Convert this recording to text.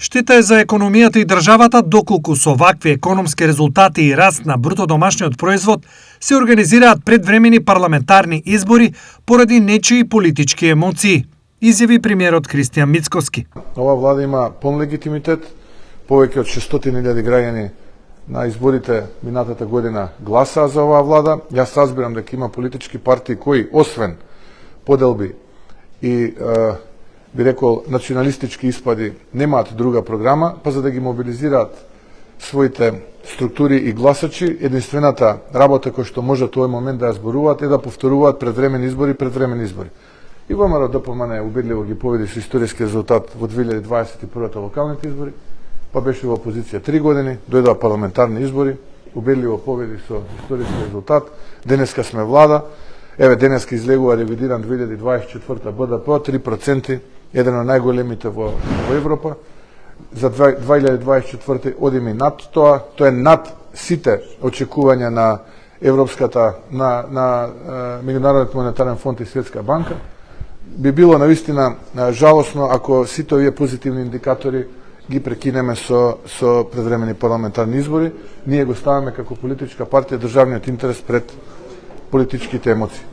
Штета е за економијата и државата доколку со вакви економски резултати и раст на бруто домашниот производ се организираат предвремени парламентарни избори поради нечии политички емоции, изјави премиерот Кристијан Мицкоски. Ова влада има полн легитимитет, повеќе од 600.000 граѓани на изборите минатата година гласаа за оваа влада. Јас разбирам дека има политички партии кои, освен поделби и би рекол националистички испади, немаат друга програма, па за да ги мобилизираат своите структури и гласачи, единствената работа која што можат овој момент да ја зборуваат е да повторуваат предвремени избори. И ВМРО ДПМН убедливо ги победи со историски резултат во 2021 локалните избори, па беше во опозиција 3 години, дојдоа парламентарни избори, убедливо победи со историски резултат. Денеска сме влада, еве денеска излегува ревидиран 2024 БДП 3%, еден од најголемите во Европа. За 2024 одиме и над тоа, тоа е над сите очекувања на Европската, на Меѓународниот монетарен фонд и Светска банка. Би било навистина жалосно ако сите овие позитивни индикатори ги прекинеме со предвремени парламентарни избори. Ние го ставаме како политичка партија државниот интерес пред политичките емоции.